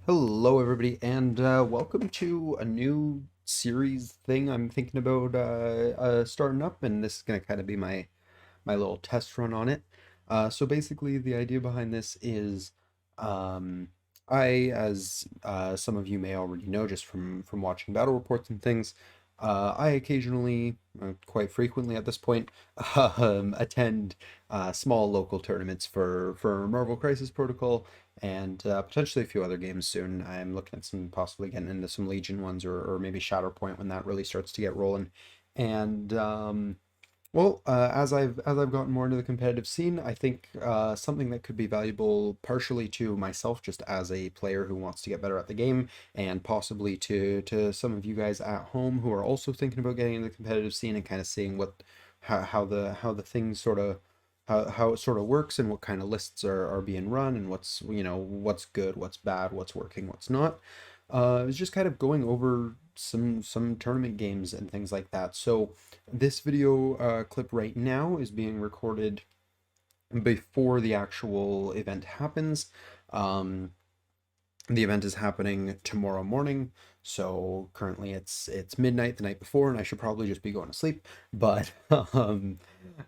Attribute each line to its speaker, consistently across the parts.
Speaker 1: Hello, everybody, and welcome to a new series thing I'm thinking about starting up, and this is going to kind of be my little test run on it. So basically, the idea behind this is um, as some of you may already know just from watching battle reports and things, I occasionally, quite frequently at this point, attend small local tournaments for Marvel Crisis Protocol and potentially a few other games soon. I'm looking at some possibly getting into some Legion ones or maybe Shatterpoint when that really starts to get rolling. And as I've gotten more into the competitive scene, I think something that could be valuable partially to myself just as a player who wants to get better at the game, and possibly to some of you guys at home who are also thinking about getting into the competitive scene and kind of seeing what how the things sort of how it sort of works and what kind of lists are being run and what's good, what's bad, what's working, what's not. It was just kind of going over some tournament games and things like that. So this video clip right now is being recorded before the actual event happens. Um, the event is happening tomorrow morning, so currently it's midnight the night before, and I should probably just be going to sleep, but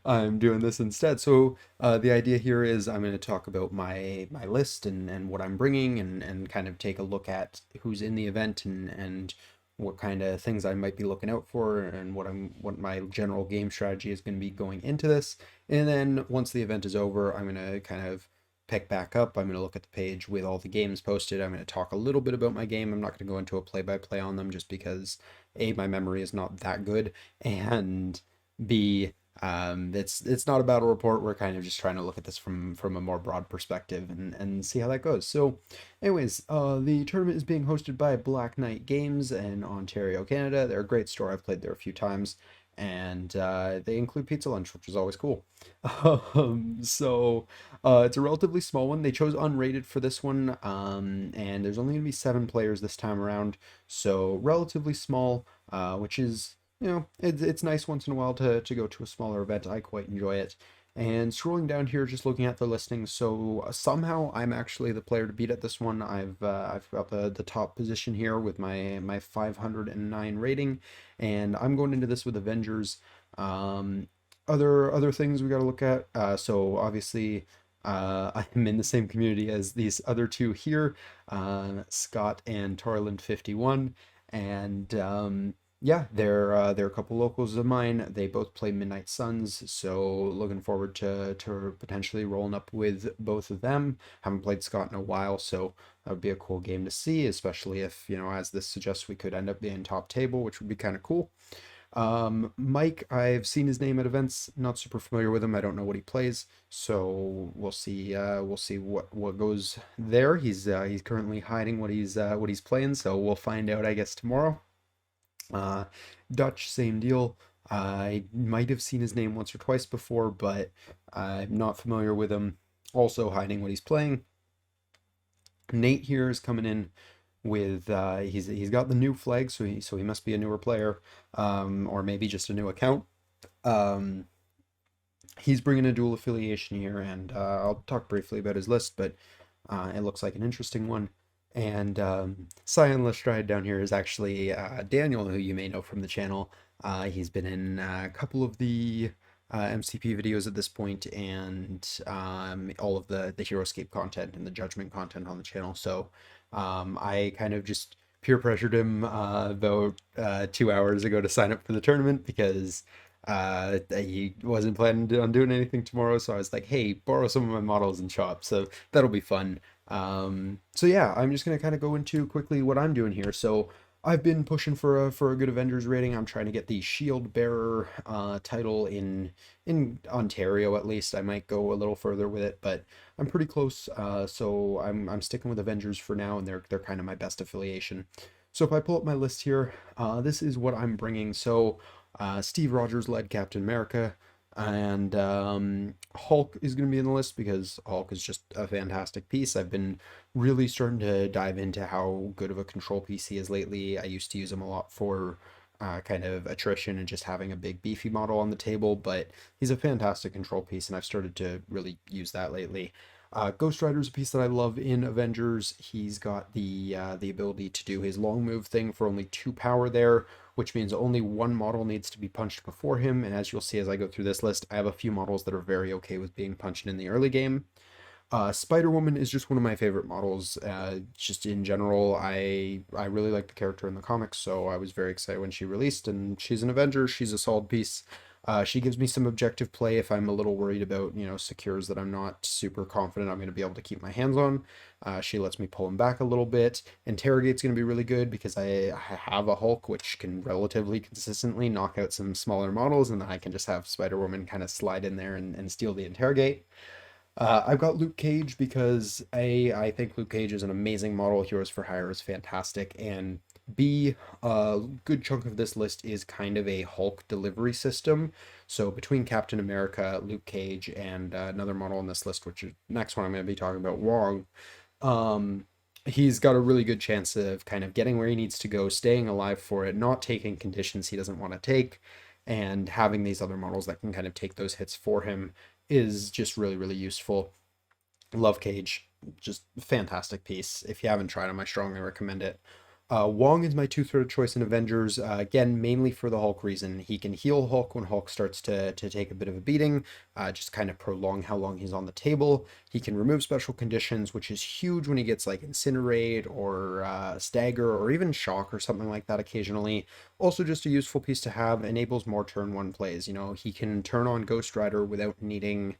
Speaker 1: I'm doing this instead. So the idea here is I'm going to talk about my list and what I'm bringing and kind of take a look at who's in the event and what kind of things I might be looking out for and what my general game strategy is going to be going into this. And then once the event is over, I'm going to kind of pick back up. I'm going to look at the page with all the games posted. I'm going to talk a little bit about my game. I'm not going to go into a play-by-play on them just because A, my memory is not that good, and B, it's not a battle report. We're kind of just trying to look at this from a more broad perspective and see how that goes. So, anyways, the tournament is being hosted by Black Knight Games in Ontario, Canada. They're a great store. I've played there a few times, and they include pizza lunch, which is always cool. It's a relatively small one. They chose unrated for this one, and there's only going to be 7 players this time around, so relatively small, which is, it's nice once in a while to go to a smaller event. I quite enjoy it. And scrolling down here, just looking at the listings, so somehow I'm actually the player to beat at this one. I've got the top position here with my 509 rating, and I'm going into this with Avengers. Um, other things we got to look at. So obviously, I'm in the same community as these other two here, Scott and Torland 51, and yeah, they're a couple locals of mine. They both play Midnight Suns, so looking forward to potentially rolling up with both of them. Haven't played Scott in a while, so that would be a cool game to see, especially if, as this suggests, we could end up being top table, which would be kind of cool. Mike, I've seen his name at events, not super familiar with him. I don't know what he plays, so we'll see. We'll see what goes there. He's currently hiding what he's playing, so we'll find out, I guess, tomorrow. Uh, Dutch, same deal. I might have seen his name once or twice before, but I'm not familiar with him. Also hiding what he's playing. Nate here is coming in with he's got the new flag, so he must be a newer player, or maybe just a new account. Um, he's bringing a dual affiliation here, and I'll talk briefly about his list, but it looks like an interesting one. And Cyan Lestrade down here is actually Daniel, who you may know from the channel. He's been in a couple of the MCP videos at this point, and all of the Heroescape content and the Judgment content on the channel. So I kind of just peer pressured him about 2 hours ago to sign up for the tournament because he wasn't planning on doing anything tomorrow. So I was like, hey, borrow some of my models and shop. So that'll be fun. So yeah, I'm just gonna kind of go into quickly what I'm doing here. So I've been pushing for a good Avengers rating. I'm trying to get the Shield Bearer title in Ontario at least. I might go a little further with it, but I'm pretty close. So I'm sticking with Avengers for now, and they're kind of my best affiliation. So if I pull up my list here, this is what I'm bringing. So Steve Rogers led Captain America. And Hulk is going to be in the list because Hulk is just a fantastic piece. I've been really starting to dive into how good of a control piece he is lately. I used to use him a lot for kind of attrition and just having a big beefy model on the table, but he's a fantastic control piece, and I've started to really use that lately. Ghost Rider is a piece that I love in Avengers. He's got the ability to do his long move thing for only 2 power there, which means only one model needs to be punched before him. And as you'll see as I go through this list, I have a few models that are very okay with being punched in the early game. Spider-Woman is just one of my favorite models. Just in general, I really like the character in the comics, so I was very excited when she released, and she's an Avenger. She's a solid piece. She gives me some objective play if I'm a little worried about, secures that I'm not super confident I'm going to be able to keep my hands on. She lets me pull him back a little bit. Interrogate's going to be really good because I have a Hulk, which can relatively consistently knock out some smaller models, and then I can just have Spider-Woman kind of slide in there and steal the Interrogate. I've got Luke Cage because I think Luke Cage is an amazing model. Heroes for Hire is fantastic, and B, a good chunk of this list is kind of a Hulk delivery system. So between Captain America, Luke Cage, and another model on this list, which is next one I'm going to be talking about, Wong, um, he's got a really good chance of kind of getting where he needs to go, staying alive for it, not taking conditions he doesn't want to take, and having these other models that can kind of take those hits for him is just really, really useful. Love Cage, just fantastic piece. If you haven't tried him, I strongly recommend it. Wong is my two-threaded choice in Avengers. Again, mainly for the Hulk reason. He can heal Hulk when Hulk starts to take a bit of a beating, just kind of prolong how long he's on the table. He can remove special conditions, which is huge when he gets like Incinerate or Stagger or even Shock or something like that occasionally. Also, just a useful piece to have, enables more turn one plays. He can turn on Ghost Rider without needing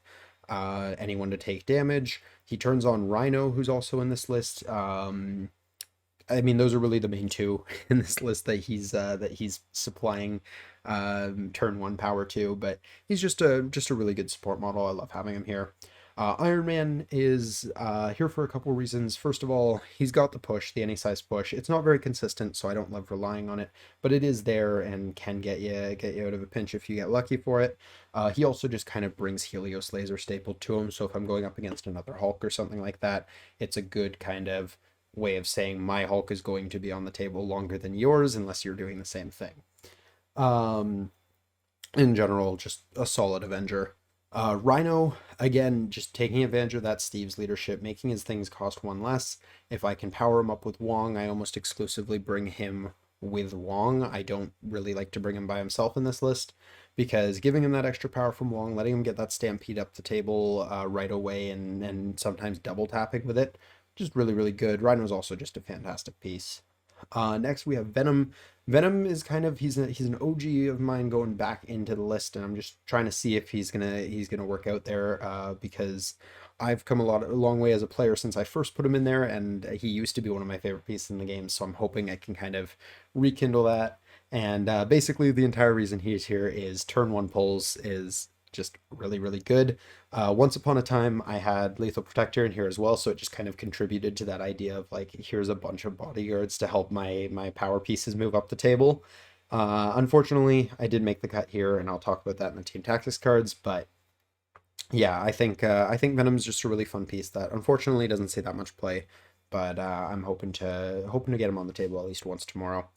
Speaker 1: anyone to take damage. He turns on Rhino, who's also in this list. I mean, those are really the main two in this list that he's supplying turn one power to, but he's just a really good support model. I love having him here. Iron Man is here for a couple of reasons. First of all, he's got the push, the any size push. It's not very consistent, so I don't love relying on it, but it is there and can get you out of a pinch if you get lucky for it. He also just kind of brings Helios laser stapled to him, so if I'm going up against another Hulk or something like that, it's a good kind of way of saying my Hulk is going to be on the table longer than yours unless you're doing the same thing. Um, in general, just a solid Avenger. Rhino, again, just taking advantage of that Steve's leadership, making his things cost one less. If I can power him up with Wong, I almost exclusively bring him with Wong. I don't really like to bring him by himself in this list because giving him that extra power from Wong, letting him get that stampede up the table right away and sometimes double tapping with it, just really, really good. Rhino's also just a fantastic piece. Next we have Venom. Venom is kind of he's an OG of mine going back into the list, and I'm just trying to see if he's gonna work out there because I've come a long way as a player since I first put him in there, and he used to be one of my favorite pieces in the game. So I'm hoping I can kind of rekindle that. And basically, the entire reason he's here is turn one pulls is just really, really good. Once upon a time, I had Lethal Protector in here as well, so it just kind of contributed to that idea of like, here's a bunch of bodyguards to help my power pieces move up the table. Unfortunately, I did make the cut here, and I'll talk about that in the Team Tactics cards, but yeah, I think Venom's just a really fun piece that unfortunately doesn't see that much play, but I'm hoping to get him on the table at least once tomorrow.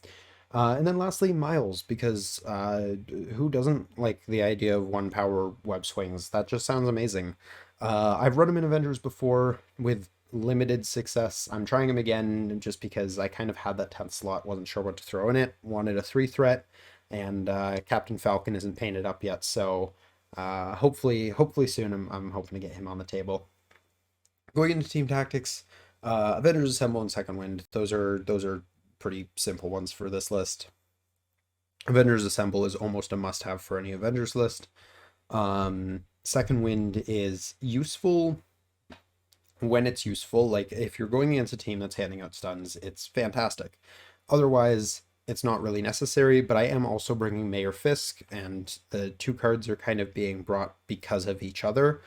Speaker 1: And then lastly, Miles, because who doesn't like the idea of one power web swings? That just sounds amazing. I've run him in Avengers before with limited success. I'm trying him again just because I kind of had that 10th slot, wasn't sure what to throw in it, wanted a 3 threat, and Captain Falcon isn't painted up yet, so hopefully soon I'm hoping to get him on the table. Going into Team Tactics, Avengers Assemble and Second Wind, those are pretty simple ones for this list. Avengers Assemble is almost a must-have for any Avengers list. Second Wind is useful when it's useful. Like, if you're going against a team that's handing out stuns, it's fantastic. Otherwise, it's not really necessary, but I am also bringing Mayor Fisk, and the two cards are kind of being brought because of each other.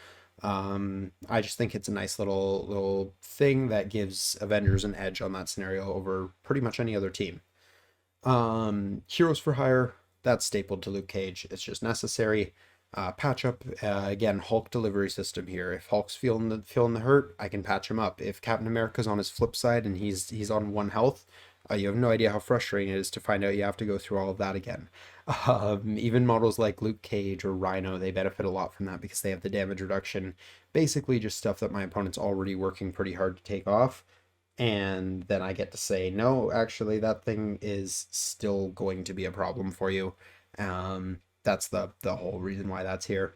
Speaker 1: I just think it's a nice little thing that gives Avengers an edge on that scenario over pretty much any other team. Heroes for Hire, that's stapled to Luke Cage. It's just necessary. Patch up, again, Hulk delivery system here. If Hulk's feeling the hurt, I can patch him up. If Captain America's on his flip side and he's on 1 health, You have no idea how frustrating it is to find out you have to go through all of that again. Even models like Luke Cage or Rhino, they benefit a lot from that because they have the damage reduction. Basically, just stuff that my opponent's already working pretty hard to take off. And then I get to say, no, actually, that thing is still going to be a problem for you. That's the whole reason why that's here.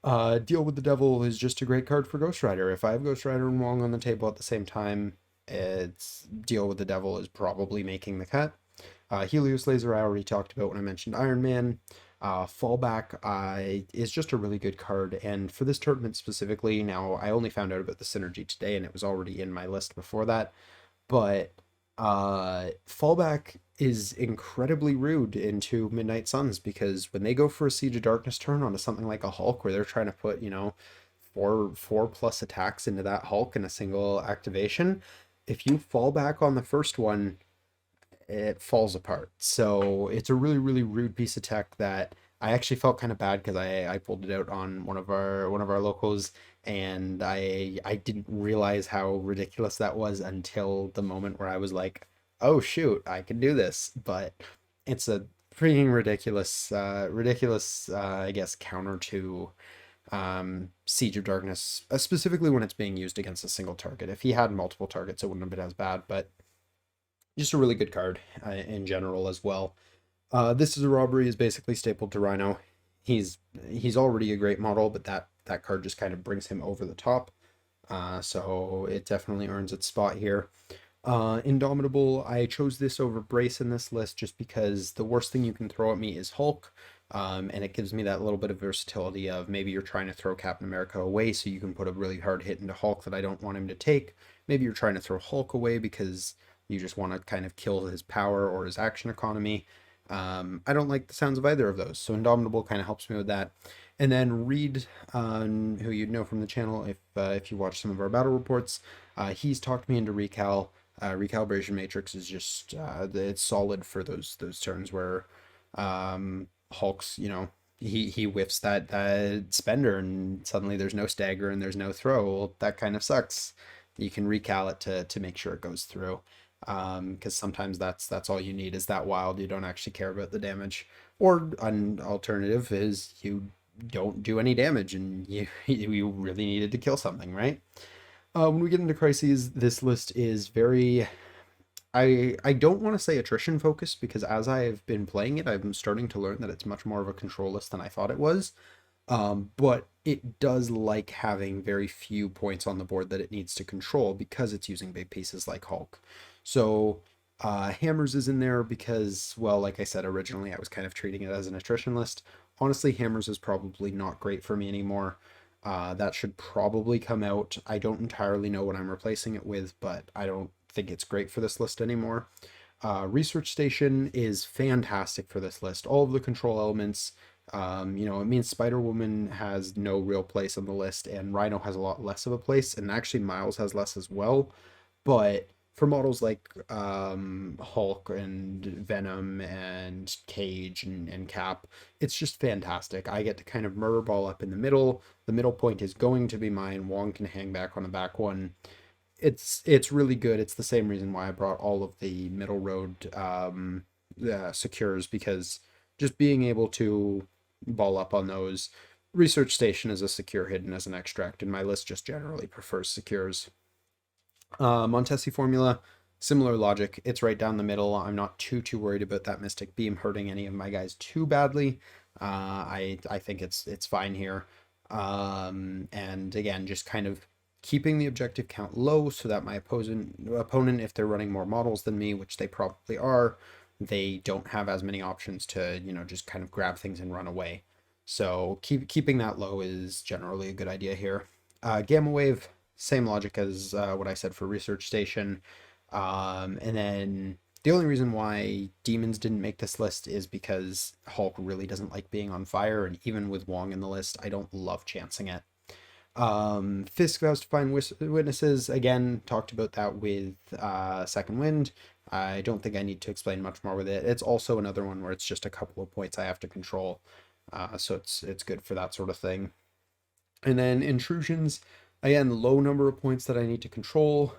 Speaker 1: Deal with the Devil is just a great card for Ghost Rider. If I have Ghost Rider and Wong on the table at the same time, it's Deal with the Devil is probably making the cut. Helios Laser I already talked about when I mentioned Iron Man. Fallback is just a really good card, and for this tournament specifically, now I only found out about the synergy today, and it was already in my list before that. But Fallback is incredibly rude into Midnight Suns because when they go for a Siege of Darkness turn onto something like a Hulk, where they're trying to put four plus attacks into that Hulk in a single activation, if you fall back on the first one, it falls apart. So it's a really, really rude piece of tech that I actually felt kind of bad because I pulled it out on one of our locals, and I didn't realize how ridiculous that was until the moment where I was like, oh shoot, I can do this. But it's a freaking ridiculous I guess counter to Siege of Darkness, specifically when it's being used against a single target. If he had multiple targets, it wouldn't have been as bad, but just a really good card in general as well. This is a Robbery is basically stapled to Rhino. He's he's already a great model, but that card just kind of brings him over the top. So it definitely earns its spot here. Indomitable, I chose this over Brace in this list just because the worst thing you can throw at me is Hulk. And it gives me that little bit of versatility of maybe you're trying to throw Captain America away so you can put a really hard hit into Hulk that I don't want him to take. Maybe you're trying to throw Hulk away because you just want to kind of kill his power or his action economy. I don't like the sounds of either of those, so Indomitable kind of helps me with that. And then Reed, who you'd know from the channel if you watch some of our battle reports, he's talked me into Recal. Recalibration Matrix is just it's solid for those turns where Hulk's he whiffs that spender and suddenly there's no stagger and there's no throw. Well, that kind of sucks. You can recal it to make sure it goes through. Because sometimes that's all you need is that wild. You don't actually care about the damage. Or an alternative is you don't do any damage and you really needed to kill something, right? When we get into crises, this list is very I don't want to say attrition focused because as I have been playing it, I'm starting to learn that it's much more of a control list than I thought it was. But it does like having very few points on the board that it needs to control because it's using big pieces like Hulk. So Hammers is in there because, well, like I said originally, I was kind of treating it as an attrition list. Honestly, Hammers is probably not great for me anymore. That should probably come out. I don't entirely know what I'm replacing it with, but I don't think it's great for this list anymore. Research Station is fantastic for this list. All of the control elements. It means Spider-Woman has no real place on the list, and Rhino has a lot less of a place, and actually Miles has less as well. But for models like Hulk and Venom and Cage and Cap, it's just fantastic. I get to kind of murder ball up in the middle. The middle point is going to be mine. Wong can hang back on the back one. It's really good. It's the same reason why I brought all of the middle road secures, because just being able to ball up on those. Research Station is a secure hidden as an extract, and my list just generally prefers secures. Montesi Formula, similar logic. It's right down the middle. I'm not too worried about that Mystic Beam hurting any of my guys too badly. I think it's fine here. And again, just kind of keeping the objective count low so that my opponent, if they're running more models than me, which they probably are, they don't have as many options to, just kind of grab things and run away. So keeping that low is generally a good idea here. Gamma Wave, same logic as what I said for Research Station. And then the only reason why Demons didn't make this list is because Hulk really doesn't like being on fire, and even with Wong in the list, I don't love chancing it. Fisk Vows to Find Witnesses, again, talked about that with Second Wind. I don't think I need to explain much more with it. It's also another one where it's just a couple of points I have to control, so it's good for that sort of thing. And then Intrusions, Again, low number of points that I need to control,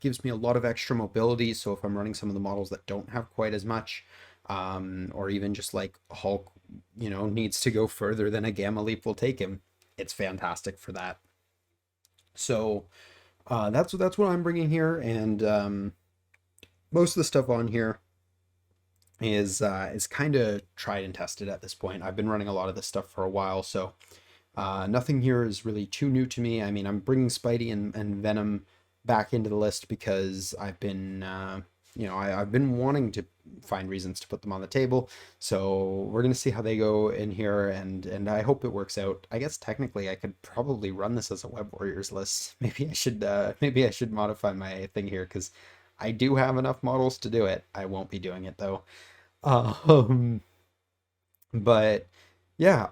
Speaker 1: gives me a lot of extra mobility. So if I'm running some of the models that don't have quite as much, or even just like Hulk, needs to go further than a Gamma Leap will take him, it's fantastic for that. So that's what I'm bringing here, and most of the stuff on here is kind of tried and tested at this point. I've been running a lot of this stuff for a while, so nothing here is really too new to me. I mean, I'm bringing Spidey and Venom back into the list because I've been, I've been wanting to find reasons to put them on the table. So we're gonna see how they go in here, and I hope it works out. I guess technically I could probably run this as a Web Warriors list. Maybe I should modify my thing here because I do have enough models to do it. I won't be doing it though. Um, but yeah,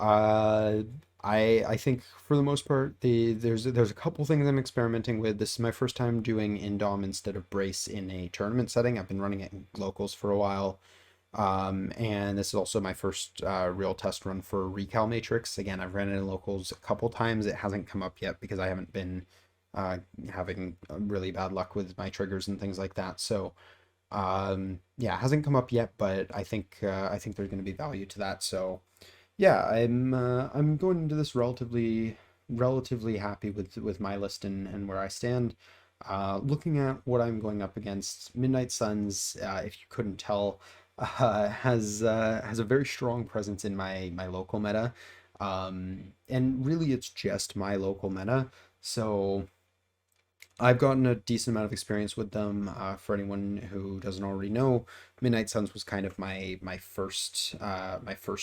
Speaker 1: I think for the most part, there's a couple things I'm experimenting with. This is my first time doing Indom instead of Brace in a tournament setting. I've been running it in locals for a while. And this is also my first real test run for Recal Matrix. Again, I've ran it in locals a couple times. It hasn't come up yet because I haven't been having really bad luck with my triggers and things like that. So yeah, it hasn't come up yet, but I think there's going to be value to that. So yeah, I'm going into this relatively happy with my list and where I stand. Looking at what I'm going up against, Midnight Suns, if you couldn't tell, has a very strong presence in my local meta, and really it's just my local meta. So I've gotten a decent amount of experience with them. For anyone who doesn't already know, Midnight Suns was kind of my first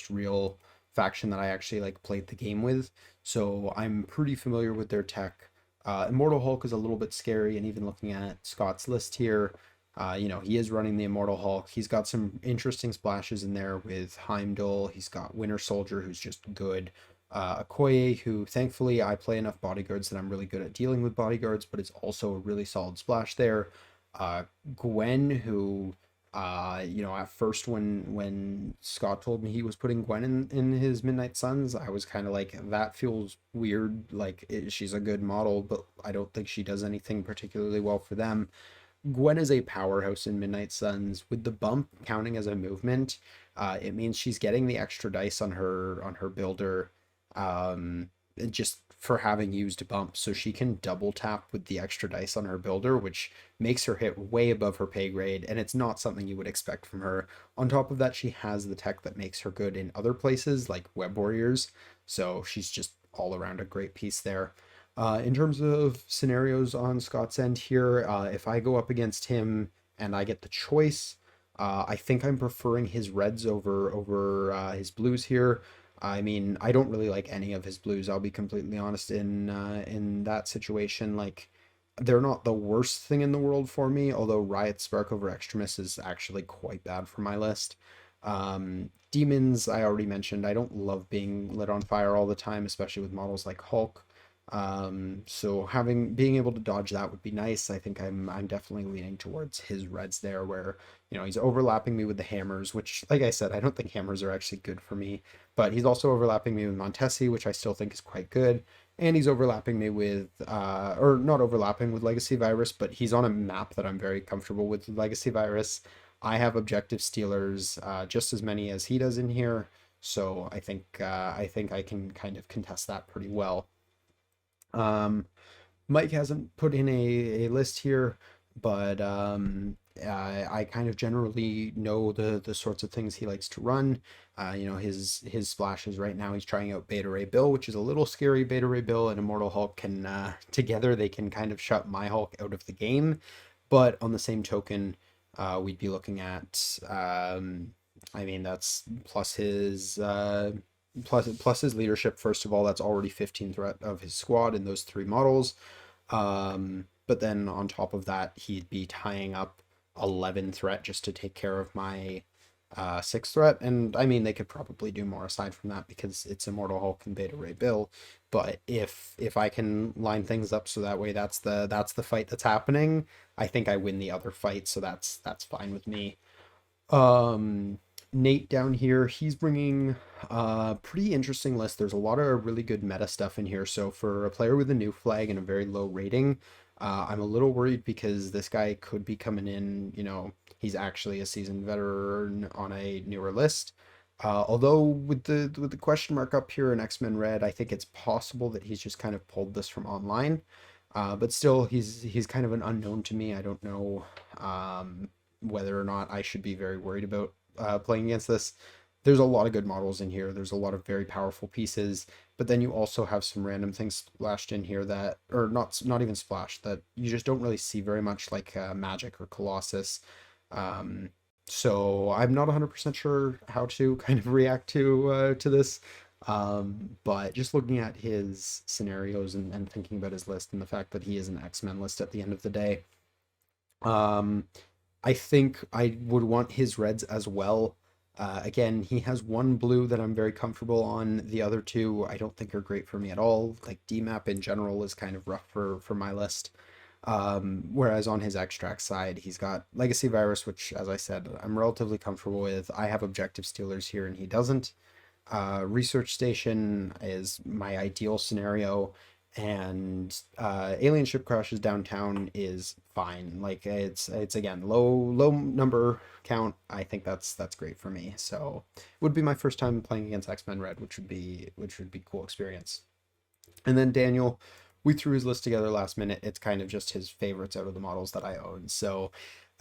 Speaker 1: real faction that I actually like played the game with. So I'm pretty familiar with their tech. Immortal Hulk is a little bit scary, and even looking at Scott's list here, he is running the Immortal Hulk. He's got some interesting splashes in there with Heimdall. He's got Winter Soldier, who's just good. Okoye, who thankfully I play enough bodyguards that I'm really good at dealing with bodyguards, but it's also a really solid splash there. Gwen, who, at first when Scott told me he was putting Gwen in his Midnight Suns, I was kind of like, that feels weird. Like she's a good model, but I don't think she does anything particularly well for them. Gwen is a powerhouse in Midnight Suns. With the bump counting as a movement, it means she's getting the extra dice on her builder, just for having used bump, so she can double tap with the extra dice on her builder, which makes her hit way above her pay grade, and it's not something you would expect from her. On top of that, she has the tech that makes her good in other places like Web Warriors, so she's just all around a great piece there. In terms of scenarios on Scott's end here, if I go up against him and I get the choice, I think I'm preferring his reds over his blues here. I mean, I don't really like any of his blues. I'll be completely honest in that situation. Like, they're not the worst thing in the world for me. Although Riot Spark over Extremis is actually quite bad for my list. Demons, I already mentioned. I don't love being lit on fire all the time, especially with models like Hulk. So being able to dodge that would be nice. I think I'm definitely leaning towards his reds there, where he's overlapping me with the hammers, which, like I said, I don't think hammers are actually good for me. But he's also overlapping me with Montesi, which I still think is quite good. And he's overlapping me with, or not overlapping with Legacy Virus, but he's on a map that I'm very comfortable with Legacy Virus. I have objective stealers, just as many as he does in here, so I think I can kind of contest that pretty well. Um, Mike hasn't put in a list here, but I kind of generally know the sorts of things he likes to run. His splashes right now, he's trying out Beta Ray Bill, which is a little scary. Beta Ray Bill and Immortal Hulk can together they can kind of shut my Hulk out of the game. But on the same token, we'd be looking at I mean that's plus his leadership. First of all, that's already 15 threat of his squad in those three models. But then on top of that, he'd be tying up 11 threat just to take care of my 6 threat. And I mean, they could probably do more aside from that because it's Immortal Hulk and Beta Ray Bill. But if I can line things up so that way that's the fight that's happening, I think I win the other fight, so that's fine with me. Um Nate down here, he's bringing a pretty interesting list. There's a lot of really good meta stuff in here. So for a player with a new flag and a very low rating, I'm a little worried because this guy could be coming in, he's actually a seasoned veteran on a newer list. Although with the question mark up here in X-Men Red, I think it's possible that he's just kind of pulled this from online. But still, he's kind of an unknown to me. I don't know whether or not I should be very worried about playing against this. There's a lot of good models in here. There's a lot of very powerful pieces, but then you also have some random things splashed in here that, or not even splashed, that you just don't really see very much, like Magic or Colossus. Um, so I'm not 100% sure how to kind of react to this. But just looking at his scenarios and thinking about his list and the fact that he is an X-Men list at the end of the day, um, I think I would want his reds as well. Again, he has one blue that I'm very comfortable on. The other two I don't think are great for me at all. Like DMAP in general is kind of rough for my list. Whereas on his extract side, he's got Legacy Virus, which, as I said, I'm relatively comfortable with. I have Objective Stealers here, and he doesn't. Research Station is my ideal scenario, and Alien Ship Crashes Downtown is fine. Like it's again low number count. I think that's great for me. So it would be my first time playing against X-Men Red, which would be cool experience. And then Daniel, we threw his list together last minute. It's kind of just his favorites out of the models that I own. So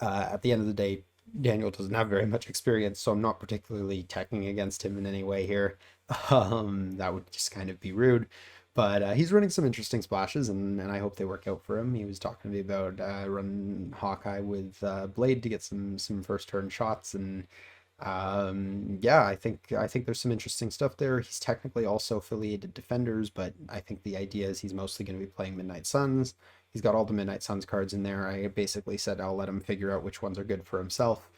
Speaker 1: at the end of the day, Daniel doesn't have very much experience, so I'm not particularly teching against him in any way here. That would just kind of be rude. But he's running some interesting splashes, and I hope they work out for him. He was talking to me about running Hawkeye with Blade to get some first turn shots, and yeah, I think there's some interesting stuff there. He's technically also affiliated Defenders, but I think the idea is he's mostly going to be playing Midnight Suns. He's got all the Midnight Suns cards in there. I basically said I'll let him figure out which ones are good for himself.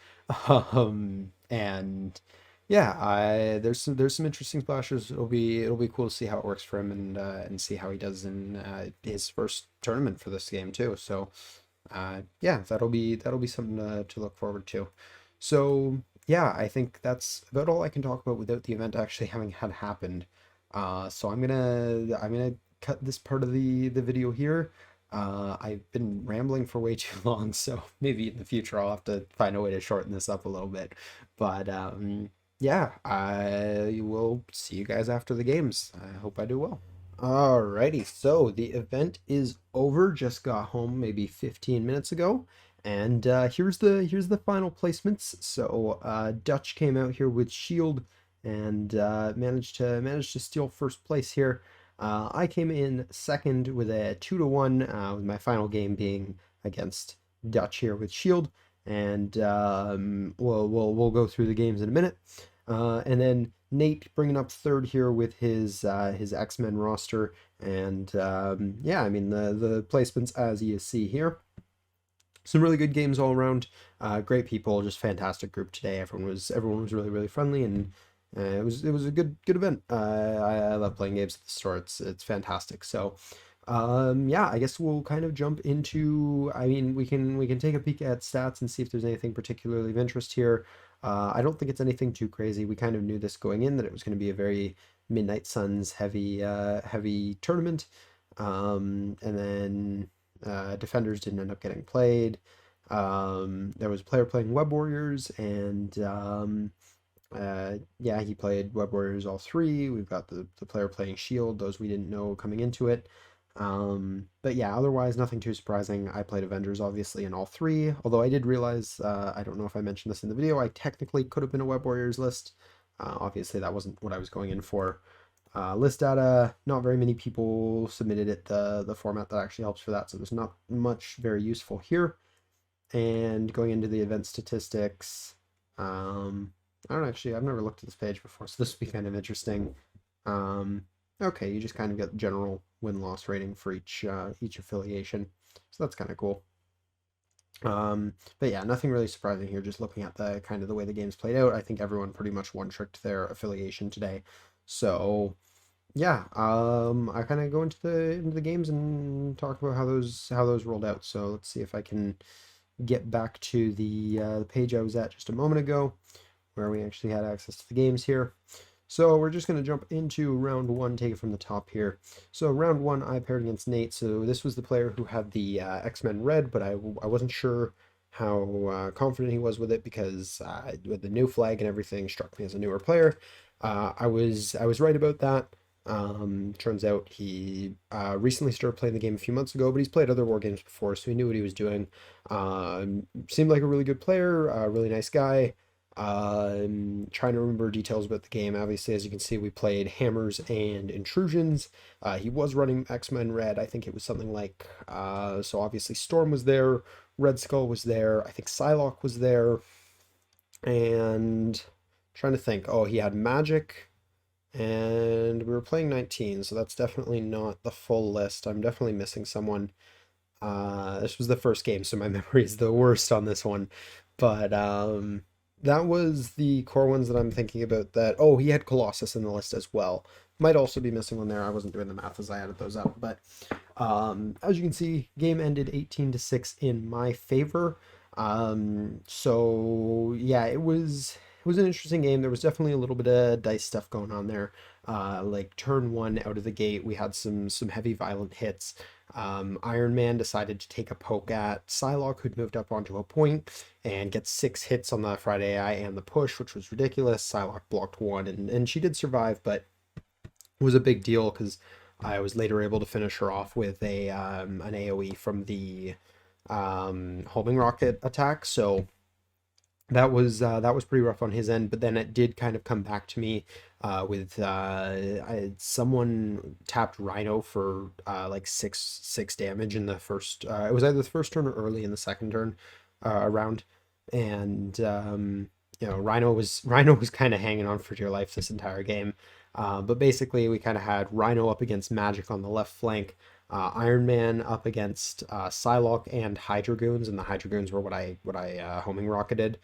Speaker 1: And yeah, there's some interesting splashes. It'll be cool to see how it works for him and see how he does in his first tournament for this game too. So yeah, that'll be something to look forward to. So yeah, I think that's about all I can talk about without the event actually having had happened. So I'm gonna cut this part of the video here. I've been rambling for way too long, so maybe in the future I'll have to find a way to shorten this up a little bit. But yeah, I will see you guys after the games. I hope I do well. Alrighty, so the event is over. Just got home maybe 15 minutes ago, and here's the final placements. So Dutch came out here with Shield and managed to steal first place here. I came in second with a 2-1, with my final game being against Dutch here with Shield, and we'll go through the games in a minute. And then Nate bringing up third here with his X-Men roster, and yeah, I mean the placements as you see here. Some really good games all around. Great people, just fantastic group today. Everyone was really friendly, and it was a good event. I love playing games at the store. It's fantastic. So yeah, I guess we'll kind of jump into, I mean, we can take a peek at stats and see if there's anything particularly of interest here. I don't think it's anything too crazy. We kind of knew this going in, that it was going to be a very Midnight Suns heavy tournament. And then Defenders didn't end up getting played. There was a player playing Web Warriors, and yeah, he played Web Warriors all three. We've got the player playing Shield, those we didn't know coming into it. But yeah, otherwise nothing too surprising. I played Avengers obviously in all three, although I did realize, I don't know if I mentioned this in the video, I technically could have been a Web Warriors list. Obviously that wasn't what I was going in for. List data, not very many people submitted it, the format that actually helps for that, so there's not much very useful here. And going into the event statistics, I don't actually, I've never looked at this page before, so this would be kind of interesting. Okay, you just kind of get general win-loss rating for each affiliation, so that's kind of cool. But yeah, nothing really surprising here, just looking at the kind of the way the game's played out. I think everyone pretty much one-tricked their affiliation today. So yeah, I kind of go into the games and talk about how those rolled out. So let's see if I can get back to the page I was at just a moment ago. where we actually had access to the games here. So we're just going to jump into round one, take it from the top here. So round one, I paired against Nate. So this was the player who had the X-Men red, but I wasn't sure how confident he was with it because with the new flag and everything struck me as a newer player. I was right about that. Turns out he recently started playing the game a few months ago, but he's played other war games before, so he knew what he was doing. Seemed like a really good player, a really nice guy. Trying to remember details about the game. Obviously, as you can see, we played hammers and intrusions. He was running X-Men red. I think it was something like, so obviously Storm was there, Red Skull was there, I think Psylocke was there, and trying to think. Oh, he had magic, and we were playing 19, so that's definitely not the full list. I'm definitely missing someone. This was the first game, so my memory is the worst on this one. But that was the core ones that I'm thinking about. That oh, he had Colossus in the list as well. Might also be missing one there. I wasn't doing the math as I added those up, but as you can see, game ended 18-6 in my favor. So yeah, it was an interesting game. There was definitely a little bit of dice stuff going on there. Like turn one out of the gate, we had some heavy violent hits. Iron Man decided to take a poke at Psylocke, who'd moved up onto a point, and get 6 hits on the Friday Eye and the push, which was ridiculous. Psylocke blocked one, and she did survive, but it was a big deal because I was later able to finish her off with a an AoE from the homing rocket attack. So that was pretty rough on his end, but then it did kind of come back to me with someone tapped Rhino for like six damage in the first. It was either the first turn or early in the second turn around, and Rhino was kind of hanging on for dear life this entire game. But basically, we kind of had Rhino up against Magic on the left flank, Iron Man up against Psylocke and Hydra-Goons, and the Hydra-Goons were what I homing rocketed.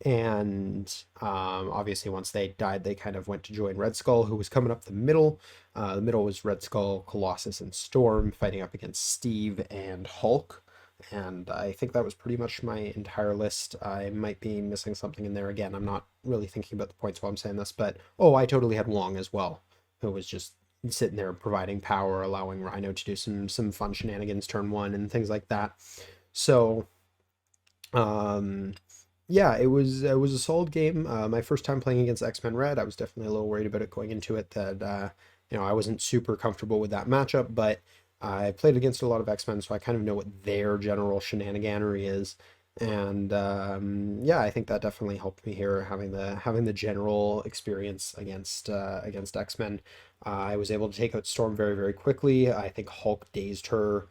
Speaker 1: And obviously, once they died, they kind of went to join Red Skull, who was coming up the middle. The middle was Red Skull, Colossus, and Storm fighting up against Steve and Hulk. And I think that was pretty much my entire list. I might be missing something in there again. I'm not really thinking about the points while I'm saying this, but oh, I totally had Wong as well, who was just sitting there providing power, allowing Rhino to do some fun shenanigans turn one and things like that. So, um, yeah, it was a solid game. My first time playing against X-Men Red. I was definitely a little worried about it going into it that I wasn't super comfortable with that matchup, but I played against a lot of X-Men, so I kind of know what their general shenaniganery is. And yeah, I think that definitely helped me here having the general experience against X-Men. I was able to take out Storm very, very quickly. I think Hulk dazed her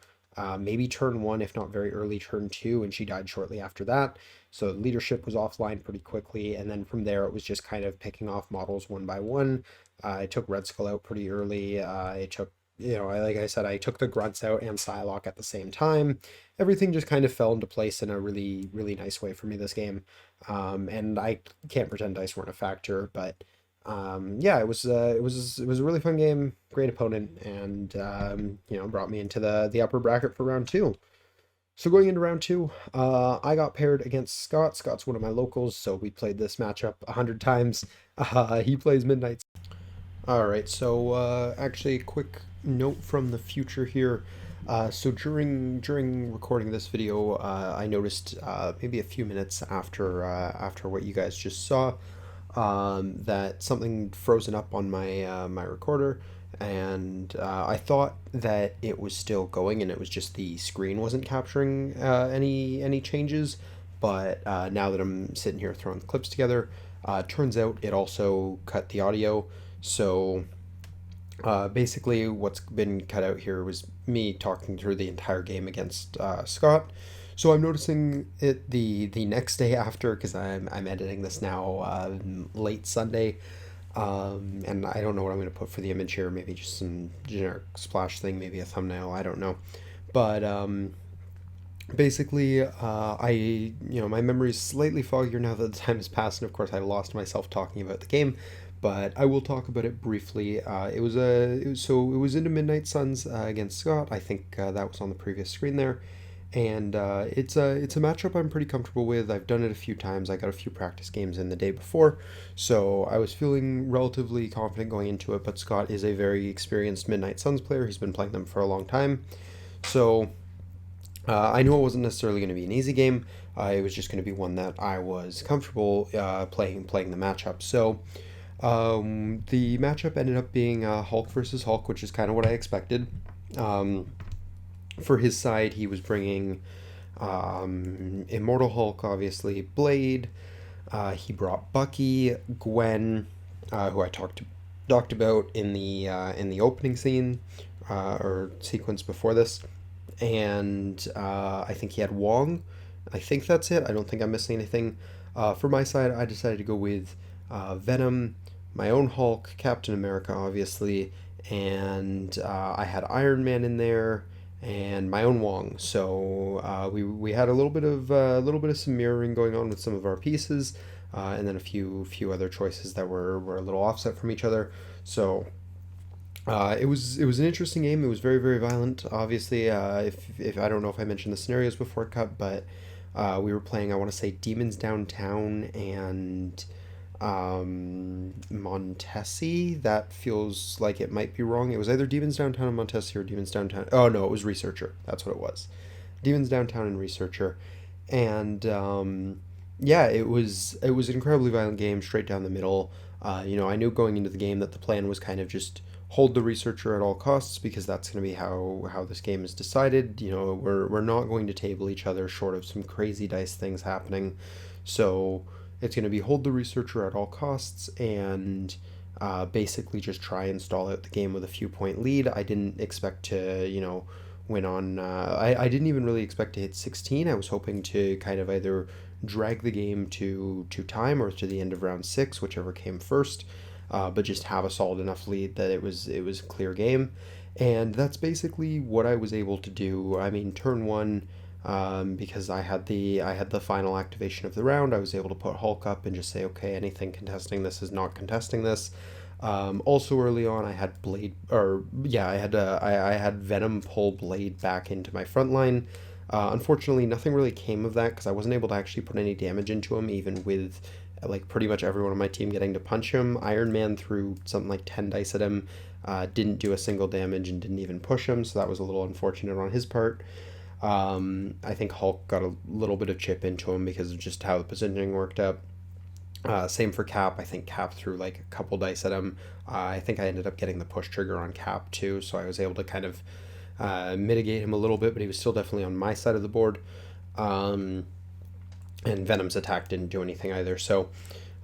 Speaker 1: maybe turn one, if not very early turn two, and she died shortly after that. So leadership was offline pretty quickly, and then from there it was just kind of picking off models one by one. I took Red Skull out pretty early. I took, like I said, I took the grunts out and Psylocke at the same time. Everything just kind of fell into place in a really, really nice way for me this game. And I can't pretend dice weren't a factor, but yeah, it was a really fun game, great opponent, and brought me into the upper bracket for round two. So going into round two, I got paired against Scott. Scott's one of my locals, so we played this matchup 100 times. He plays Midnight. All right, so actually, a quick note from the future here. So during recording this video, I noticed maybe a few minutes after what you guys just saw, that something frozen up on my recorder, and I thought that it was still going, and it was just the screen wasn't capturing any changes. But now that I'm sitting here throwing the clips together, turns out it also cut the audio. So basically, what's been cut out here was me talking through the entire game against Scott. So I'm noticing it the next day after, because I'm editing this now late Sunday, and I don't know what I'm going to put for the image here. Maybe just some generic splash thing, maybe a thumbnail. I don't know, but basically, my memory's slightly foggier now that the time has passed, and of course I lost myself talking about the game, but I will talk about it briefly. It was into Midnight Suns against Scott. I think that was on the previous screen there, and it's a matchup I'm pretty comfortable with. I've done it a few times. I got a few practice games in the day before, so I was feeling relatively confident going into it. But Scott is a very experienced Midnight Suns player. He's been playing them for a long time, so I knew it wasn't necessarily going to be an easy game. It was just going to be one that I was comfortable playing the matchup. So the matchup ended up being Hulk versus Hulk, which is kind of what I expected. Um, for his side, he was bringing Immortal Hulk, obviously, Blade. He brought Bucky, Gwen, who I talked about in the opening scene or sequence before this, and I think he had Wong. I think that's it. I don't think I'm missing anything. For my side, I decided to go with Venom, my own Hulk, Captain America, obviously, and I had Iron Man in there, and my own Wong. So we had a little bit of some mirroring going on with some of our pieces, and then a few other choices that were a little offset from each other. So it was an interesting game. It was very very violent. Obviously, if I don't know if I mentioned the scenarios before cut, but we were playing, I want to say, Demons Downtown and Montesi. That feels like it might be wrong. It was either Demons Downtown and Montesi or Demons Downtown. Oh no, it was Researcher. That's what it was. Demons Downtown and Researcher, and yeah, it was an incredibly violent game, straight down the middle. I knew going into the game that the plan was kind of just hold the Researcher at all costs because that's going to be how this game is decided. We're not going to table each other short of some crazy dice things happening, so it's going to be hold the Researcher at all costs and basically just try and stall out the game with a few point lead. I didn't expect to, win on. I didn't even really expect to hit 16. I was hoping to kind of either drag the game to time or to the end of round six, whichever came first, but just have a solid enough lead that it was a clear game. And that's basically what I was able to do. I mean, turn one, because I had the final activation of the round. I was able to put Hulk up and just say, okay, anything contesting this is not contesting this. Also early on, I had Blade, or yeah, I had Venom pull Blade back into my front line. Unfortunately, nothing really came of that because I wasn't able to actually put any damage into him, even with like pretty much everyone on my team getting to punch him. Iron Man threw something like 10 dice at him, didn't do a single damage and didn't even push him, so that was a little unfortunate on his part. I think Hulk got a little bit of chip into him because of just how the positioning worked out. Same for Cap. I think Cap threw like a couple dice at him. I think I ended up getting the push trigger on Cap too, so I was able to kind of mitigate him a little bit, but he was still definitely on my side of the board. And Venom's attack didn't do anything either. So,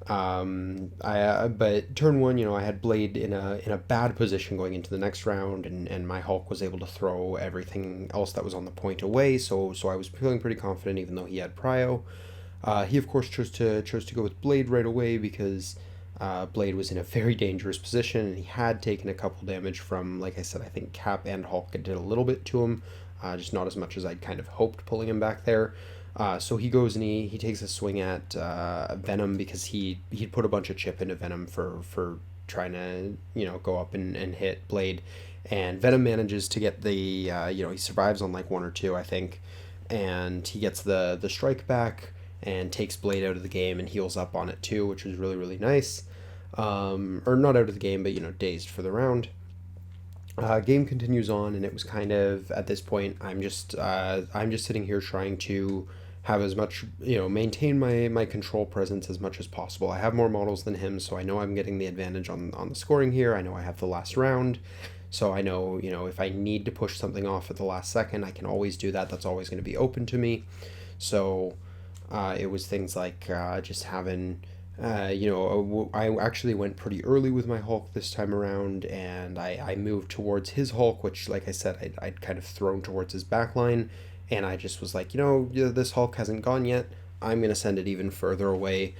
Speaker 1: but turn one, I had Blade in a bad position going into the next round, and my Hulk was able to throw everything else that was on the point away. So I was feeling pretty confident, even though he had Prio. He of course chose to go with Blade right away because Blade was in a very dangerous position and he had taken a couple damage from, like I said, I think Cap and Hulk did a little bit to him, just not as much as I'd kind of hoped pulling him back there. So he goes and he takes a swing at Venom because he'd put a bunch of chip into Venom for trying to go up and hit Blade, and Venom manages to get the he survives on like one or two I think, and he gets the strike back and takes Blade out of the game and heals up on it too, which was really really nice. Or not out of the game, but dazed for the round. Game continues on, and it was kind of at this point I'm just sitting here trying to have as much maintain my control presence as much as possible. I have more models than him, so I know I'm getting the advantage on the scoring here. I know I have the last round, so I know if I need to push something off at the last second, I can always do that. That's always going to be open to me. So it was things like just having, I actually went pretty early with my Hulk this time around, and I moved towards his Hulk, which, like I said, I'd kind of thrown towards his backline, and I just was like, this Hulk hasn't gone yet. I'm going to send it even further away,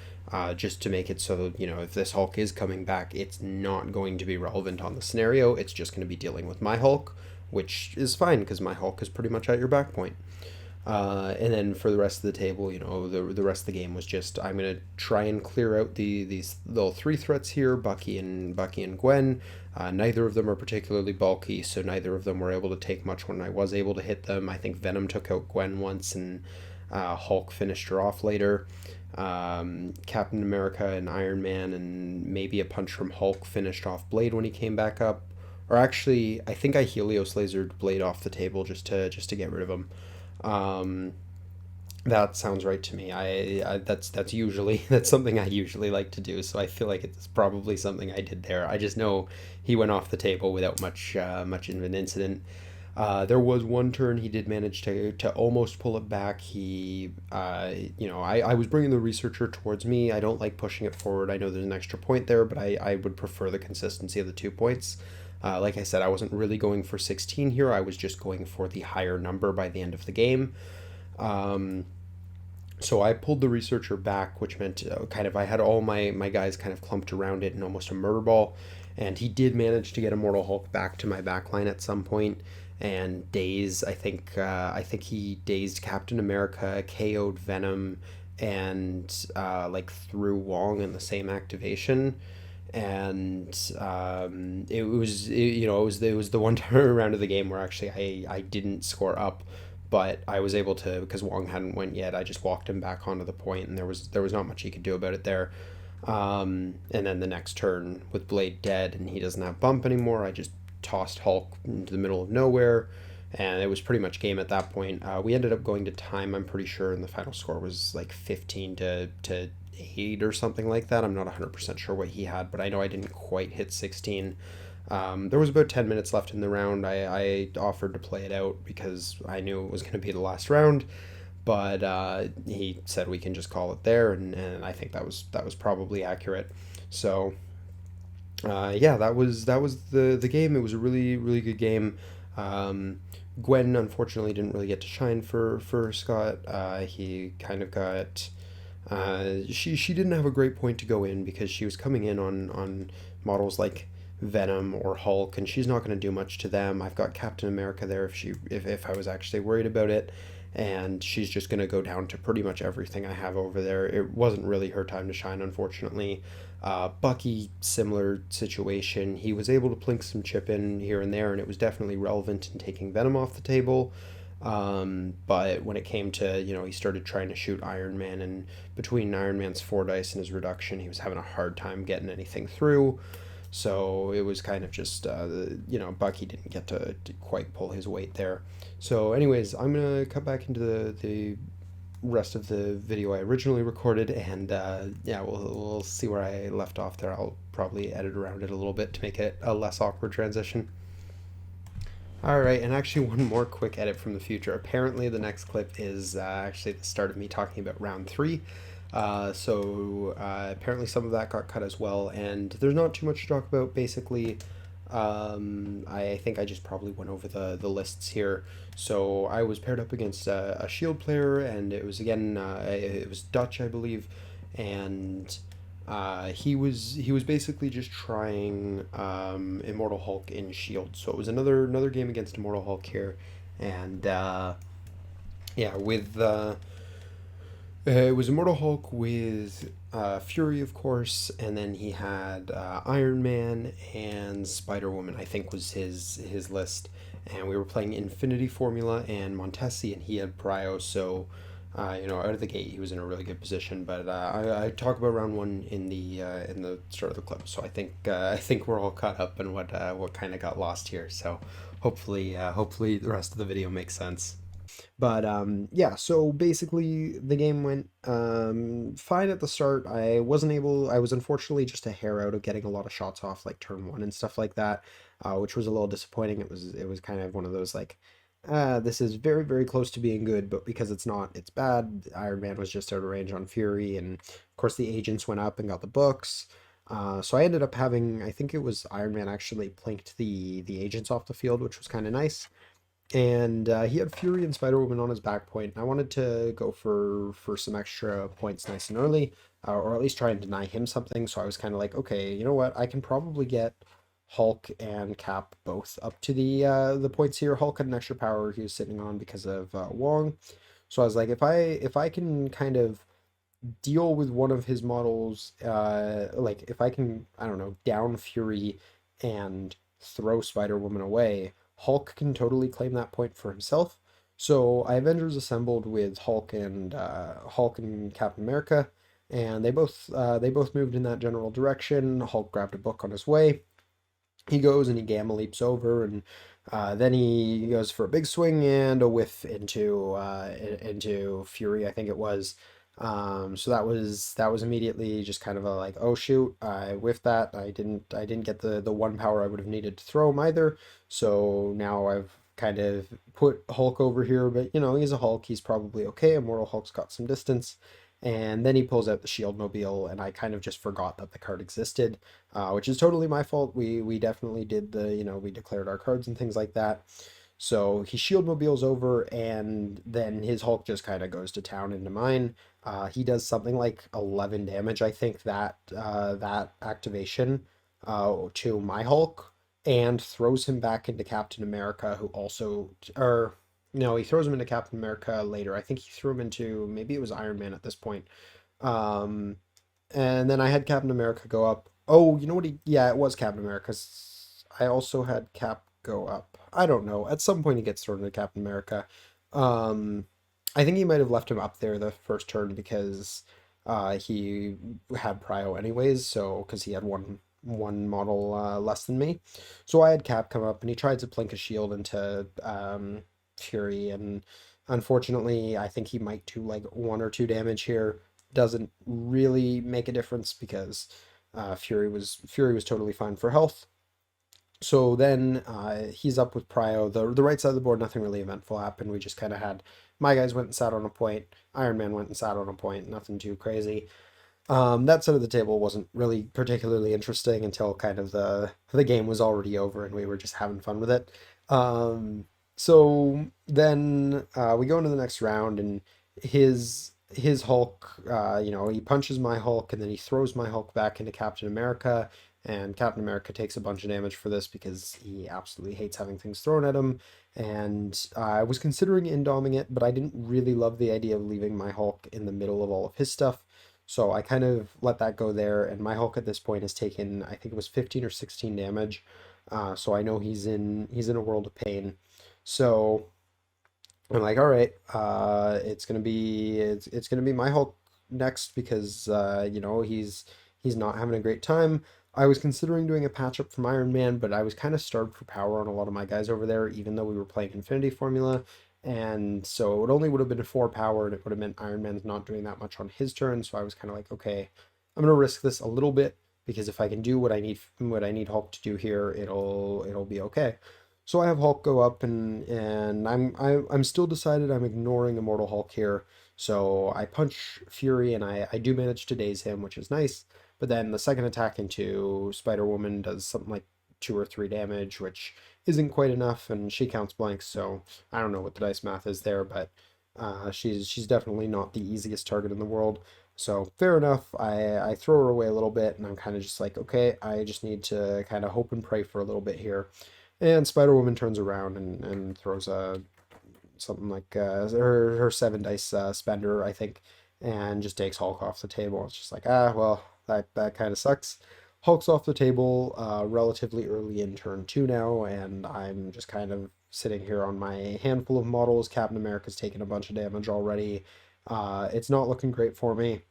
Speaker 1: just to make it so, if this Hulk is coming back, it's not going to be relevant on the scenario. It's just going to be dealing with my Hulk, which is fine because my Hulk is pretty much at your back point. And then for the rest of the table, the rest of the game was just I'm gonna try and clear out these little three threats here, Bucky and Gwen. Neither of them are particularly bulky, so neither of them were able to take much when I was able to hit them. I think Venom took out Gwen once, and Hulk finished her off later. Captain America and Iron Man and maybe a punch from Hulk finished off Blade when he came back up. Or actually, I think I Helios lasered Blade off the table just to get rid of him. Um, that sounds right to me. That's usually that's something I usually like to do. So I feel like it's probably something I did there. I just know he went off the table without much of an incident. There was one turn he did manage to almost pull it back. I was bringing the researcher towards me. I don't like pushing it forward. I know there's an extra point there, but I would prefer the consistency of the 2 points. Like I said, I wasn't really going for 16 here. I was just going for the higher number by the end of the game. Um, so I pulled the researcher back, which meant kind of I had all my guys kind of clumped around it in almost a murder ball. And he did manage to get Immortal Hulk back to my back line at some point and I think he dazed Captain America, KO'd Venom, and like threw Wong in the same activation. And it was the one turnaround of the game where actually I didn't score up, but I was able to because Wong hadn't went yet. I just walked him back onto the point, and there was not much he could do about it there. And then the next turn with Blade dead and he doesn't have bump anymore, I just tossed Hulk into the middle of nowhere, and it was pretty much game at that point. We ended up going to time, I'm pretty sure, and the final score was like 15 to 8 or something like that. I'm not 100% sure what he had, but I know I didn't quite hit 16. There was about 10 minutes left in the round. I offered to play it out because I knew it was going to be the last round, but he said we can just call it there, and I think that was probably accurate. So yeah, that was the game. It was a really really good game. Um, Gwen unfortunately didn't really get to shine for Scott. He kind of got she didn't have a great point to go in because she was coming in on models like Venom or Hulk, and she's not going to do much to them. I've got Captain America there if I was actually worried about it, and she's just going to go down to pretty much everything I have over there. It wasn't really her time to shine, unfortunately. Bucky, similar situation. He was able to plink some chip in here and there, and it was definitely relevant in taking Venom off the table. But when it came to, he started trying to shoot Iron Man, and between Iron Man's 4 dice and his reduction, he was having a hard time getting anything through. So it was kind of just, Bucky didn't get to quite pull his weight there. So, anyways, I'm going to cut back into the rest of the video I originally recorded, and yeah, we'll see where I left off there. I'll probably edit around it a little bit to make it a less awkward transition. All right, and actually, one more quick edit from the future. Apparently, the next clip is actually the start of me talking about round three. So apparently, some of that got cut as well, and there's not too much to talk about. Basically, I think I just probably went over the lists here. So I was paired up against a shield player, and it was again it was Dutch, I believe, and he was basically just trying Immortal Hulk in Shield. So it was another game against Immortal Hulk here, and yeah, it was Immortal Hulk with Fury, of course, and then he had Iron Man and Spider Woman. I think was his list, and we were playing Infinity Formula and Montesi, and he had Prio. So out of the gate, he was in a really good position. But I talk about round one in the start of the clip, so I think we're all caught up in what kind of got lost here. So hopefully the rest of the video makes sense. But yeah, so basically the game went fine at the start. I was unfortunately just a hair out of getting a lot of shots off like turn one and stuff like that, which was a little disappointing. It was kind of one of those like, this is very, very close to being good, but because it's not, it's bad. Iron Man was just out of range on Fury, and of course the agents went up and got the books. So I ended up having, I think it was Iron Man actually plinked the agents off the field, which was kind of nice, and he had Fury and Spider Woman on his back point. I wanted to go for some extra points nice and early, or at least try and deny him something. So I was kind of like, okay, you know what? I can probably get Hulk and Cap both up to the points here. Hulk had an extra power he was sitting on because of Wong. So I was like, if I can kind of deal with one of his models, like if I can, I don't know, down Fury and throw Spider-Woman away, Hulk can totally claim that point for himself. So I Avengers assembled with Hulk and Captain America, and they both moved in that general direction. Hulk grabbed a book on his way. He goes and he gamma leaps over, and then he goes for a big swing and a whiff into Fury, I think it was. So that was immediately just kind of a like, oh shoot, I whiffed that. I didn't get the one power I would have needed to throw him either. So now I've kind of put Hulk over here, but you know, he's a Hulk. He's probably okay. Immortal Hulk's got some distance. And then he pulls out the Shield Mobile, and I kind of just forgot that the card existed, which is totally my fault. We definitely did the, you know, we declared our cards and things like that. So he Shield Mobiles over, and then his Hulk just kind of goes to town into mine. He does something like 11 damage, I think, that activation to my Hulk, and throws him back into Captain America, who also, or no, he throws him into Captain America later. I think he threw him into, maybe it was Iron Man at this point. Um, and then I had Captain America go up. Oh, you know what yeah, it was Captain America. I also had Cap go up. I don't know. At some point he gets thrown into Captain America. Um, I think he might have left him up there the first turn because he had prio anyways, so because he had one model less than me. So I had Cap come up and he tried to plink a shield into Fury, and unfortunately I think he might do like one or two damage here. Doesn't really make a difference because Fury was totally fine for health. So then he's up with Prio. The right side of the board, nothing really eventful happened. We just kind of had my guys went and sat on a point. Iron Man went and sat on a point. Nothing too crazy. That side of the table wasn't really particularly interesting until kind of the game was already over and we were just having fun with it. So then we go into the next round, and his Hulk, you know, he punches my Hulk and then he throws my Hulk back into Captain America. And Captain America takes a bunch of damage for this because he absolutely hates having things thrown at him. And I was considering indoming it, but I didn't really love the idea of leaving my Hulk in the middle of all of his stuff. So I kind of let that go there, and my Hulk at this point has taken, I think it was 15 or 16 damage. So I know he's in a world of pain. So I'm like, all right, it's gonna be my Hulk next because you know, he's not having a great time. I was considering doing a patch up from Iron Man, but I was kind of starved for power on a lot of my guys over there, even though we were playing Infinity Formula. And so it only would have been 4 power, and it would have meant Iron Man's not doing that much on his turn. So I was kind of like, okay, I'm gonna risk this a little bit because if I can do what I need Hulk to do here, it'll be okay. So I have Hulk go up, and I'm still decided I'm ignoring Immortal Hulk here. So I punch Fury, and I do manage to daze him, which is nice. But then the second attack into Spider-Woman does something like 2 or 3 damage, which isn't quite enough, and she counts blanks. So I don't know what the dice math is there, but she's definitely not the easiest target in the world. So fair enough. I throw her away a little bit, and I'm kind of just like, okay, I just need to kind of hope and pray for a little bit here. And Spider Woman turns around and throws a something like her 7 dice spender, I think, and just takes Hulk off the table. It's just like, ah, well, that kind of sucks. Hulk's off the table relatively early in turn 2 now, and I'm just kind of sitting here on my handful of models. Captain America's taken a bunch of damage already. It's not looking great for me.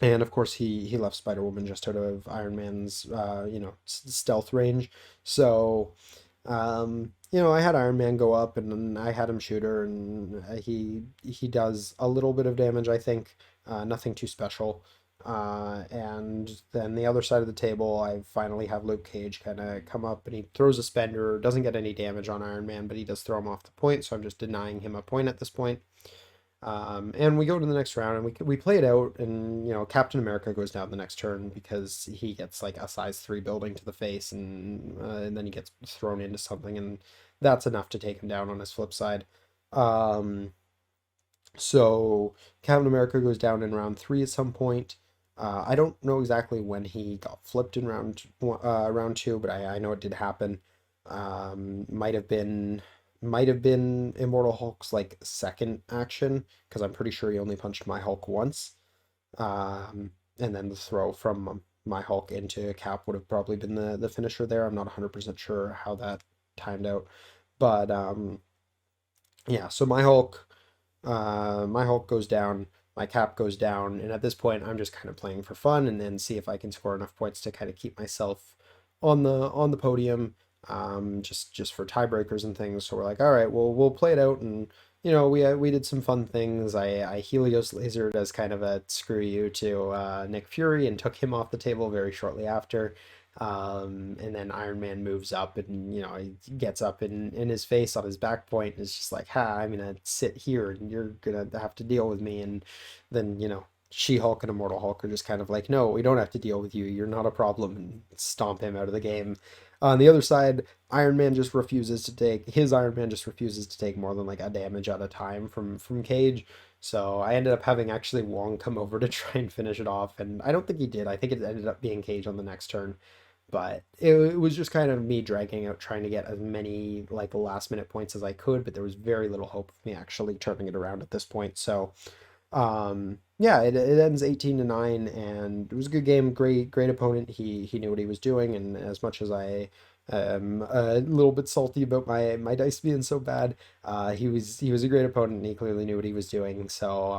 Speaker 1: And of course, he left Spider Woman just out of Iron Man's you know, stealth range. So you know, I had Iron Man go up and then I had him shoot her, and he does a little bit of damage, I think, nothing too special. And then the other side of the table, I finally have Luke Cage kind of come up and he throws a spender, doesn't get any damage on Iron Man, but he does throw him off the point, so I'm just denying him a point at this point. And we go to the next round and we play it out, and you know, Captain America goes down the next turn because he gets like a size 3 building to the face, and then he gets thrown into something, and that's enough to take him down on his flip side. Um, so Captain America goes down in round 3 at some point. I don't know exactly when he got flipped in round 2, but I know it did happen. Might have been
Speaker 2: might have been Immortal Hulk's like second action, because I'm pretty sure he only punched my Hulk once. And then the throw from my Hulk into Cap would have probably been the finisher there. I'm not 100% sure how that timed out. But yeah, so my Hulk goes down, my Cap goes down, and at this point I'm just kind of playing for fun and then see if I can score enough points to kind of keep myself on the podium, just for tiebreakers and things. So we're like, all right, well we'll play it out, and we did some fun things. I Helios lasered as kind of a screw you to Nick Fury and took him off the table very shortly after. And then Iron Man moves up and, he gets up in his face on his back point and is just like, ha, I'm gonna sit here and you're gonna have to deal with me. And then, She-Hulk and Immortal Hulk are just kind of like, no, we don't have to deal with you. You're not a problem, and stomp him out of the game. On the other side, Iron Man just refuses to take more than like a damage at a time from Cage. So I ended up having actually Wong come over to try and finish it off, and I don't think he did. I think it ended up being Cage on the next turn. But it was just kind of me dragging out, trying to get as many like last minute points as I could, but there was very little hope of me actually turning it around at this point. So yeah, it ends 18-9, and it was a good game. Great opponent. He knew what he was doing, and as much as I am a little bit salty about my dice being so bad, he was a great opponent, and he clearly knew what he was doing. So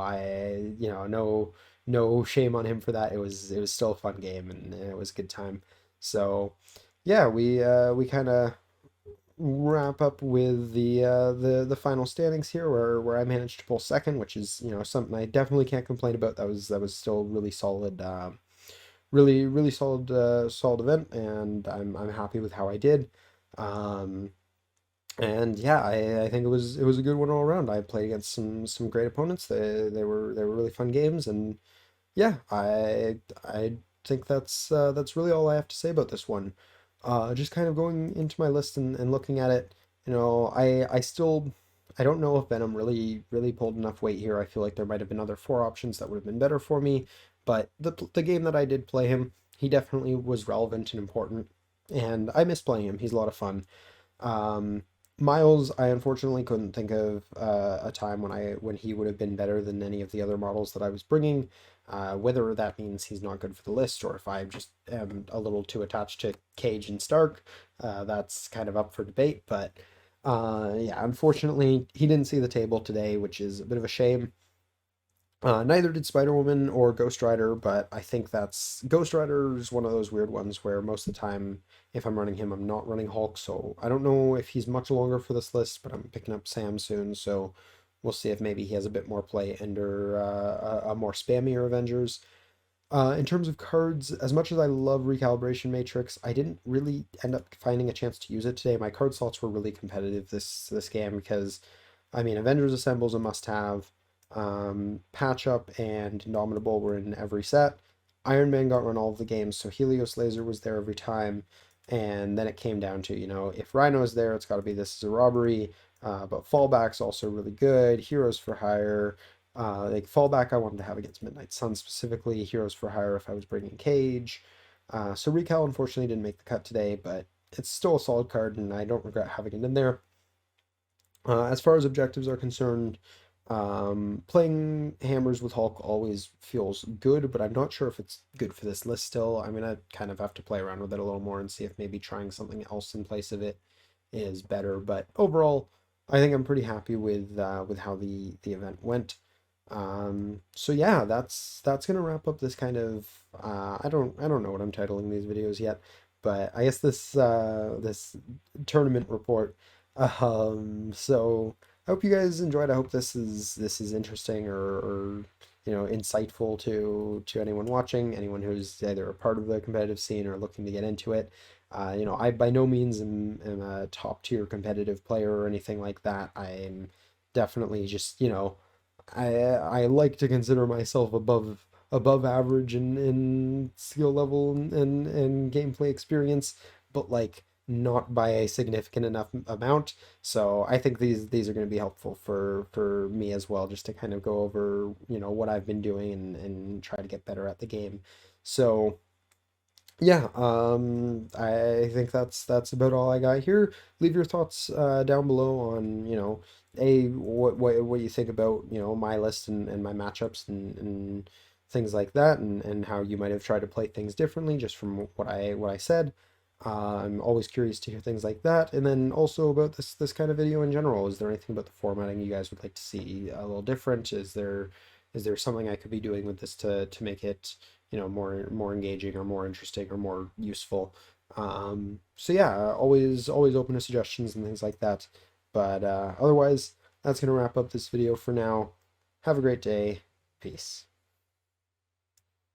Speaker 2: no shame on him for that. It was still a fun game, and it was a good time. So yeah, we kind of wrap up with the final standings here, where I managed to pull second, which is something I definitely can't complain about. That was still really solid, really solid, solid event, and I'm happy with how I did. Um, and yeah, I think it was a good one all around. I played against some great opponents. They were really fun games, and yeah, I think that's really all I have to say about this one. Just kind of going into my list and looking at it, I don't know if Venom really pulled enough weight here. I feel like there might have been other four options that would have been better for me, but the game that I did play him, he definitely was relevant and important, and I miss playing him. He's a lot of fun. Um, Miles, I unfortunately couldn't think of a time when he would have been better than any of the other models that I was bringing. Whether that means he's not good for the list, or if I just am a little too attached to Cage and Stark, that's kind of up for debate. But yeah, unfortunately, he didn't see the table today, which is a bit of a shame. Neither did Spider-Woman or Ghost Rider, but I think that's Ghost Rider is one of those weird ones where most of the time, if I'm running him, I'm not running Hulk. So I don't know if he's much longer for this list, but I'm picking up Sam soon, so we'll see if maybe he has a bit more play under a more spammier Avengers. In terms of cards, as much as I love Recalibration Matrix, I didn't really end up finding a chance to use it today. My card slots were really competitive this game because, I mean, Avengers Assemble is a must-have. Patch Up and Indomitable were in every set. Iron Man got run all of the games, so Helios Laser was there every time. And then it came down to, if Rhino is there, it's got to be This Is a Robbery. But Fallback's also really good. Heroes for Hire. Like Fallback, I wanted to have against Midnight Sun specifically. Heroes for Hire if I was bringing Cage. So Recal unfortunately didn't make the cut today, but it's still a solid card, and I don't regret having it in there. As far as objectives are concerned, playing hammers with Hulk always feels good, but I'm not sure if it's good for this list still. I'm gonna kind of have to play around with it a little more and see if maybe trying something else in place of it is better. But overall, I think I'm pretty happy with how the event went. So yeah, that's gonna wrap up this kind of I don't know what I'm titling these videos yet, but I guess this tournament report. So I hope you guys enjoyed. I hope this is interesting, or insightful to anyone watching, anyone who's either a part of the competitive scene or looking to get into it. I by no means am a top tier competitive player or anything like that. I'm definitely just, I like to consider myself above average in skill level and gameplay experience, but like not by a significant enough amount. So I think these are going to be helpful for me as well, just to kind of go over what I've been doing and try to get better at the game. So Yeah, I think that's about all I got here. Leave your thoughts down below on, what you think about, my list and my matchups and things like that, and how you might have tried to play things differently just from what I said. I'm always curious to hear things like that, and then also about this kind of video in general. Is there anything about the formatting you guys would like to see a little different? Is there something I could be doing with this to make it more engaging or more interesting or more useful? So yeah, always open to suggestions and things like that. But otherwise, that's gonna wrap up this video for now. Have a great day. Peace.